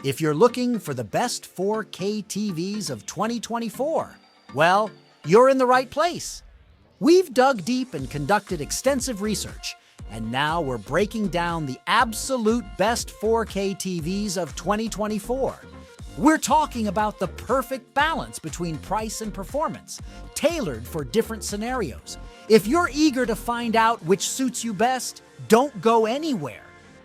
If you're looking for the best 4K TVs of 2024, well, you're in the right place. We've dug deep and conducted extensive research, and now we're breaking down the absolute best 4K TVs of 2024. We're talking about the perfect balance between price and performance, tailored for different scenarios. If you're eager to find out which suits you best, don't go anywhere.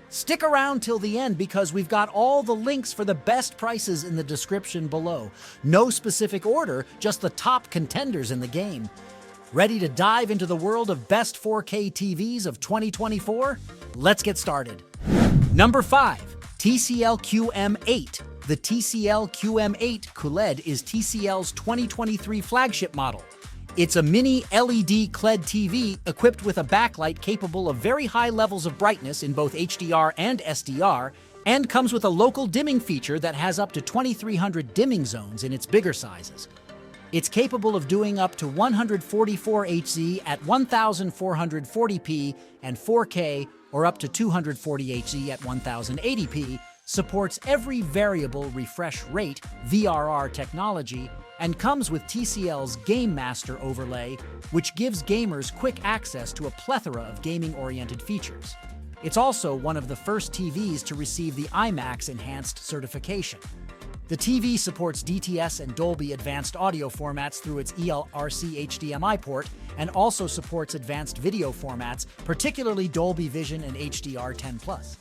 Stick around till the end because we've got all the links for the best prices in the description below. No specific order, just the top contenders in the game. Ready to dive into the world of best 4K TVs of 2024? Let's get started. Number 5. TCL QM8. The TCL QM8 OLED is TCL's 2023 flagship model. It's a mini LED QLED TV equipped with a backlight capable of very high levels of brightness in both HDR and SDR, and comes with a local dimming feature that has up to 2300 dimming zones in its bigger sizes. It's capable of doing up to 144 Hz at 1440p and 4K, or up to 240 Hz at 1080p, supports every variable refresh rate VRR technology, and comes with TCL's Game Master overlay, which gives gamers quick access to a plethora of gaming-oriented features. It's also one of the first TVs to receive the IMAX Enhanced certification. The TV supports DTS and Dolby Advanced audio formats through its eLRC HDMI port, and also supports advanced video formats, particularly Dolby Vision and HDR10+.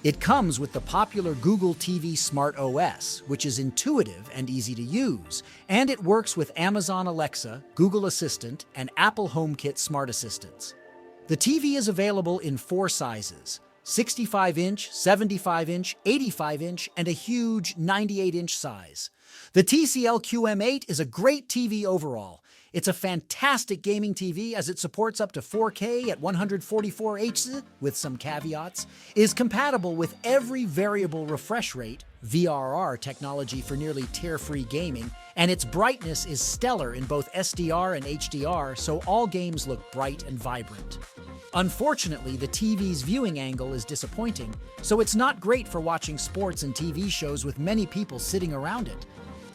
It comes with the popular Google TV Smart OS, which is intuitive and easy to use, and it works with Amazon Alexa, Google Assistant, and Apple HomeKit smart assistants. The TV is available in 4 sizes: 65-inch, 75-inch, 85-inch, and a huge 98-inch size. The TCL QM8 is a great TV overall. It's a fantastic gaming TV as it supports up to 4K at 144 Hz, with some caveats, is compatible with every variable refresh rate, VRR technology for nearly tear-free gaming, and its brightness is stellar in both SDR and HDR, so all games look bright and vibrant. Unfortunately, the TV's viewing angle is disappointing, so it's not great for watching sports and TV shows with many people sitting around it.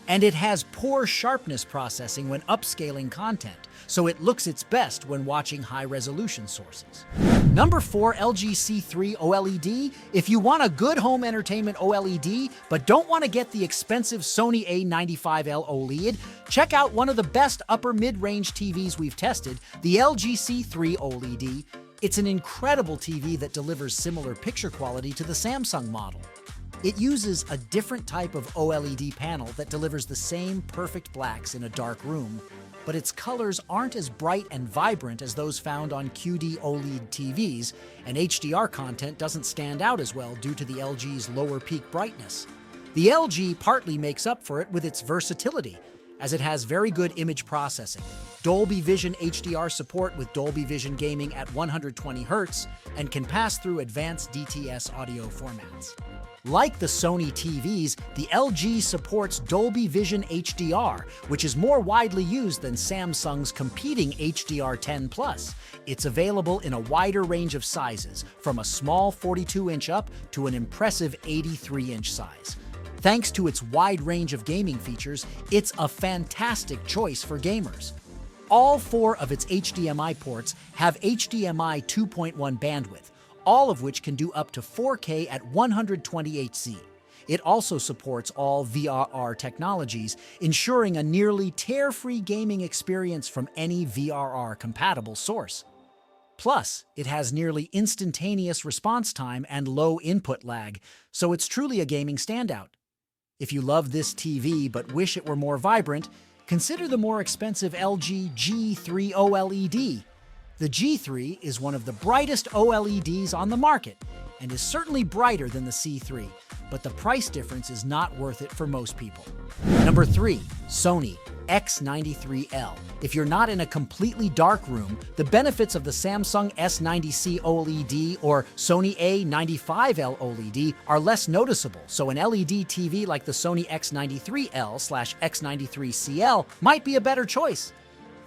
And it has poor sharpness processing when upscaling content, so it looks its best when watching high-resolution sources. Number 4. LG C3 OLED. If you want a good home entertainment OLED, but don't want to get the expensive Sony A95L OLED, check out one of the best upper mid-range TVs we've tested, the LG C3 OLED. It's an incredible TV that delivers similar picture quality to the Samsung model. It uses a different type of OLED panel that delivers the same perfect blacks in a dark room, but its colors aren't as bright and vibrant as those found on QD OLED TVs, and HDR content doesn't stand out as well due to the LG's lower peak brightness. The LG partly makes up for it with its versatility, as it has very good image processing, Dolby Vision HDR support with Dolby Vision gaming at 120 Hz, and can pass through advanced DTS audio formats. Like the Sony TVs, the LG supports Dolby Vision HDR, which is more widely used than Samsung's competing HDR10+. It's available in a wider range of sizes, from a small 42-inch up to an impressive 83-inch size. Thanks to its wide range of gaming features, it's a fantastic choice for gamers. All 4 of its HDMI ports have HDMI 2.1 bandwidth, all of which can do up to 4K at 120 Hz. It also supports all VRR technologies, ensuring a nearly tear-free gaming experience from any VRR-compatible source. Plus, it has nearly instantaneous response time and low input lag, so it's truly a gaming standout. If you love this TV but wish it were more vibrant, consider the more expensive LG G3 OLED. The G3 is one of the brightest OLEDs on the market, and is certainly brighter than the C3, but the price difference is not worth it for most people. Number 3. Sony S93L. If you're not in a completely dark room, the benefits of the Samsung S90C OLED or Sony A95L OLED are less noticeable, so an LED TV like the Sony X93L/X93CL might be a better choice.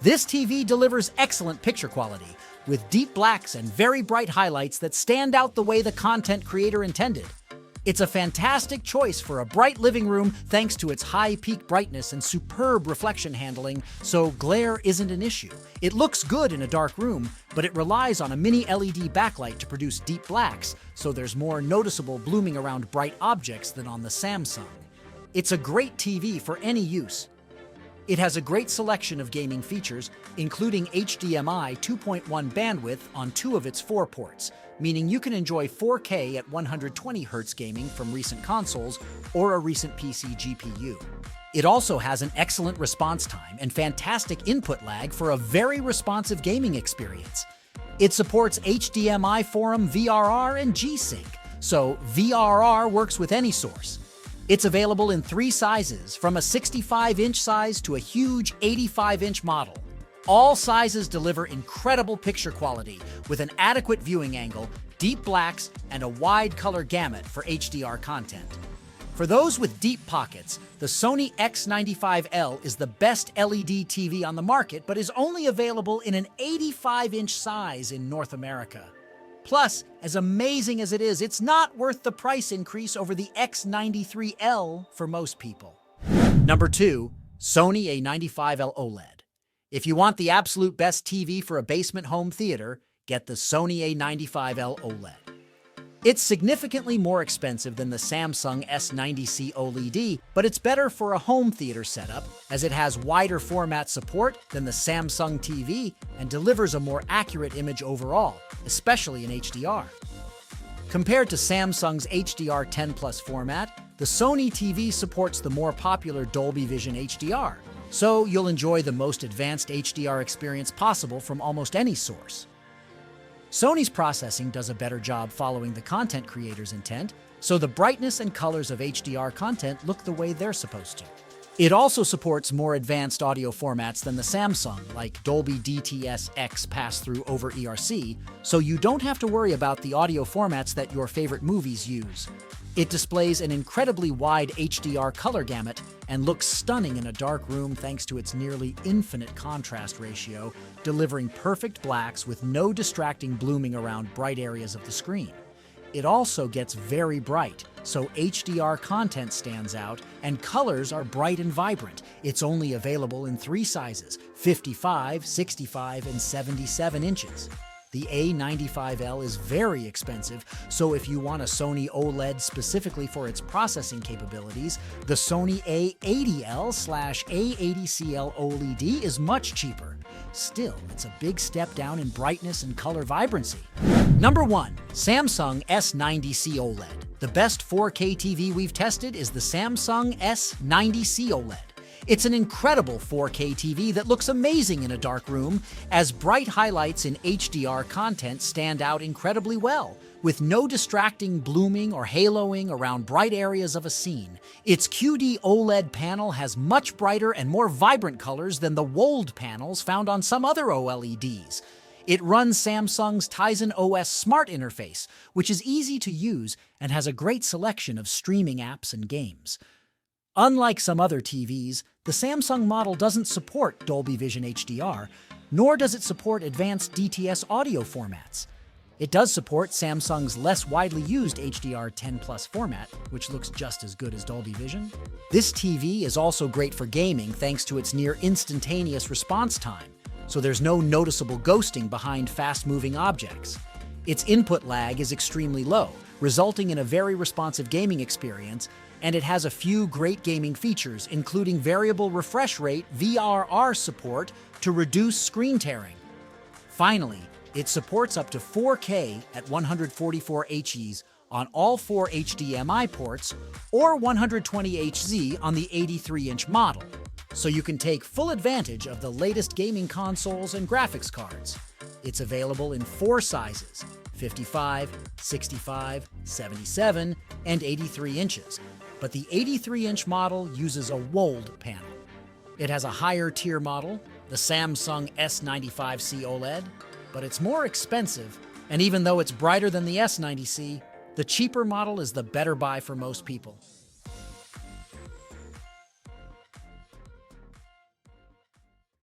This TV delivers excellent picture quality, with deep blacks and very bright highlights that stand out the way the content creator intended. It's a fantastic choice for a bright living room thanks to its high peak brightness and superb reflection handling, so glare isn't an issue. It looks good in a dark room, but it relies on a mini LED backlight to produce deep blacks, so there's more noticeable blooming around bright objects than on the Samsung. It's a great TV for any use. It has a great selection of gaming features, including HDMI 2.1 bandwidth on 2 of its 4 ports, meaning you can enjoy 4K at 120Hz gaming from recent consoles or a recent PC GPU. It also has an excellent response time and fantastic input lag for a very responsive gaming experience. It supports HDMI Forum VRR and G-Sync, so VRR works with any source. It's available in 3 sizes, from a 65-inch size to a huge 85-inch model. All sizes deliver incredible picture quality with an adequate viewing angle, deep blacks, and a wide color gamut for HDR content. For those with deep pockets, the Sony A95L is the best LED TV on the market, but is only available in an 85-inch size in North America. Plus, as amazing as it is, it's not worth the price increase over the X93L for most people. Number 2, Sony A95L OLED. If you want the absolute best TV for a basement home theater, get the Sony A95L OLED. It's significantly more expensive than the Samsung S90C OLED, but it's better for a home theater setup as it has wider format support than the Samsung TV and delivers a more accurate image overall, especially in HDR. Compared to Samsung's HDR10 Plus format, the Sony TV supports the more popular Dolby Vision HDR, so you'll enjoy the most advanced HDR experience possible from almost any source. Sony's processing does a better job following the content creator's intent, so the brightness and colors of HDR content look the way they're supposed to. It also supports more advanced audio formats than the Samsung, like Dolby DTS-X pass-through over ERC, so you don't have to worry about the audio formats that your favorite movies use. It displays an incredibly wide HDR color gamut and looks stunning in a dark room thanks to its nearly infinite contrast ratio, delivering perfect blacks with no distracting blooming around bright areas of the screen. It also gets very bright, so HDR content stands out and colors are bright and vibrant. It's only available in 3 sizes, 55, 65, and 77 inches. The A95L is very expensive, so if you want a Sony OLED specifically for its processing capabilities, the Sony A80L/A90CL OLED is much cheaper. Still, it's a big step down in brightness and color vibrancy. Number 1. Samsung S90C OLED. The best 4K TV we've tested is the Samsung S90C OLED. It's an incredible 4K TV that looks amazing in a dark room, as bright highlights in HDR content stand out incredibly well, with no distracting blooming or haloing around bright areas of a scene. Its QD OLED panel has much brighter and more vibrant colors than the WOLED panels found on some other OLEDs. It runs Samsung's Tizen OS Smart interface, which is easy to use and has a great selection of streaming apps and games. Unlike some other TVs, the Samsung model doesn't support Dolby Vision HDR, nor does it support advanced DTS audio formats. It does support Samsung's less widely used HDR10 Plus format, which looks just as good as Dolby Vision. This TV is also great for gaming thanks to its near instantaneous response time, so there's no noticeable ghosting behind fast-moving objects. Its input lag is extremely low, resulting in a very responsive gaming experience, and it has a few great gaming features, including variable refresh rate VRR support to reduce screen tearing. Finally, it supports up to 4K at 144Hz on all 4 HDMI ports or 120Hz on the 83-inch model, so you can take full advantage of the latest gaming consoles and graphics cards. It's available in 4 sizes, 55, 65, 77, and 83 inches. But the 83-inch model uses a WOLED panel. It has a higher tier model, the Samsung S95C OLED, but it's more expensive, and even though it's brighter than the S90C, the cheaper model is the better buy for most people.